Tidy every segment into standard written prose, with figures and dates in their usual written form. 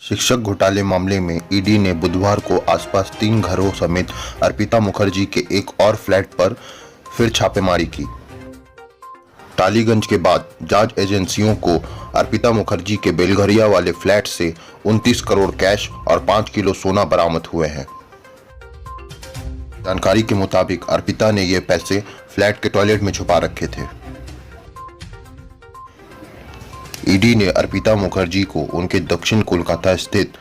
शिक्षक घोटाले मामले में ईडी ने बुधवार को आसपास 3 घरों समेत अर्पिता मुखर्जी के एक और फ्लैट पर फिर छापेमारी की। टालीगंज के बाद जांच एजेंसियों को अर्पिता मुखर्जी के बेलघरिया वाले फ्लैट से 29 करोड़ कैश और 5 किलो सोना बरामद हुए हैं। जानकारी के मुताबिक अर्पिता ने ये पैसे फ्लैट के टॉयलेट में छुपा रखे थे। ईडी ने अर्पिता मुखर्जी को उनके दक्षिण कोलकाता स्थित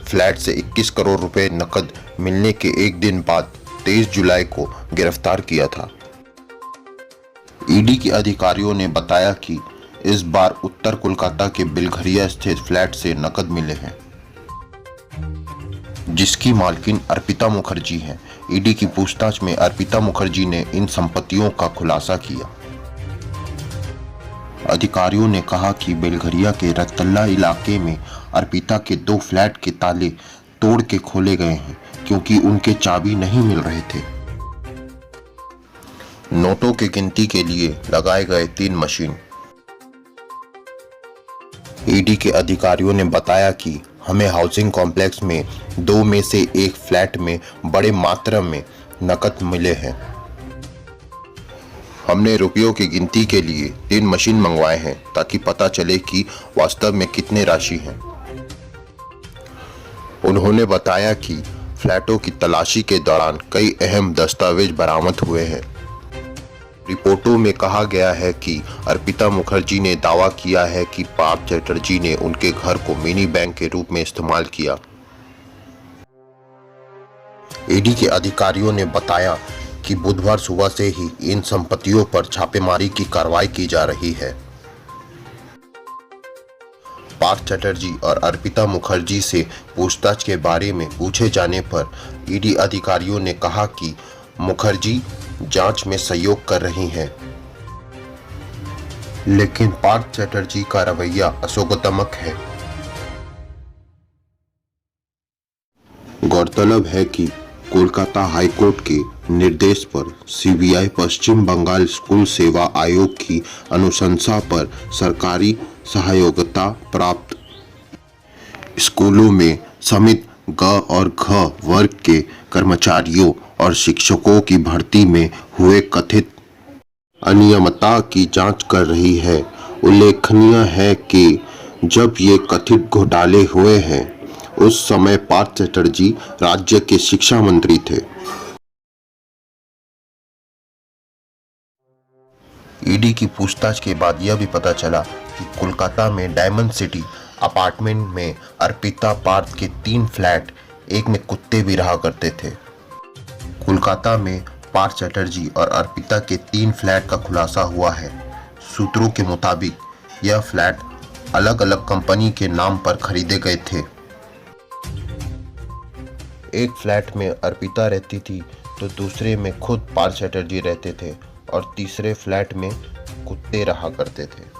फ्लैट से 21 करोड़ रुपए नकद मिलने के एक दिन बाद 23 जुलाई को गिरफ्तार किया था। ईडी के अधिकारियों ने बताया कि इस बार उत्तर कोलकाता के बेलघरिया स्थित फ्लैट से नकद मिले हैं, जिसकी मालकिन अर्पिता मुखर्जी हैं। ईडी की पूछताछ में अर्पिता मुखर्जी ने इन संपत्तियों का खुलासा किया। अधिकारियों ने कहा कि बेलघरिया के रतल्ला इलाके में अर्पिता के 2 फ्लैट के ताले तोड़ के खोले गए हैं, क्योंकि उनके चाबी नहीं मिल रहे थे। नोटों की गिनती के लिए लगाए गए 3 मशीन। ईडी के अधिकारियों ने बताया कि हमें हाउसिंग कॉम्प्लेक्स में 2 में से 1 फ्लैट में बड़े मात्रा में नकद मिले हैं। हमने रुपयों की गिनती के लिए 3 मशीन मंगवाए हैं ताकि पता चले कि वास्तव में कितने राशि हैं। उन्होंने बताया कि फ्लैटों की तलाशी के दौरान कई अहम दस्तावेज बरामद हुए हैं। रिपोर्टों में कहा गया है कि अर्पिता मुखर्जी ने दावा किया है कि पार्थ चटर्जी ने उनके घर को मिनी बैंक के रूप में इस्तेमाल किया। ईडी के अधिकारियों ने बताया कि बुधवार सुबह से ही इन संपत्तियों पर छापेमारी की कार्रवाई की जा रही है। पार्थ चटर्जी और अर्पिता मुखर्जी से पूछताछ के बारे में पूछे जाने पर ईडी अधिकारियों ने कहा कि मुखर्जी जांच में सहयोग कर रही हैं, लेकिन पार्थ चटर्जी का रवैया अशोकात्मक है। गौरतलब है कि कोलकाता हाईकोर्ट के निर्देश पर सीबीआई पश्चिम बंगाल स्कूल सेवा आयोग की अनुशंसा पर सरकारी सहायता प्राप्त स्कूलों में समित ग और घ वर्ग के कर्मचारियों और शिक्षकों की भर्ती में हुए कथित अनियमितता की जांच कर रही है। उल्लेखनीय है कि जब ये कथित घोटाले हुए हैं, उस समय पार्थ चटर्जी राज्य के शिक्षा मंत्री थे। ईडी की पूछताछ के बाद यह भी पता चला कि कोलकाता में डायमंड सिटी अपार्टमेंट में अर्पिता पार्थ के 3 फ्लैट, एक में कुत्ते भी रहा करते थे। कोलकाता में पार्थ चटर्जी और अर्पिता के 3 फ्लैट का खुलासा हुआ है। सूत्रों के मुताबिक यह फ्लैट अलग अलग कंपनी के नाम पर खरीदे गए थे। एक फ्लैट में अर्पिता रहती थी तो दूसरे में खुद पार्थ चटर्जी रहते थे और तीसरे फ्लैट में कुत्ते रहा करते थे।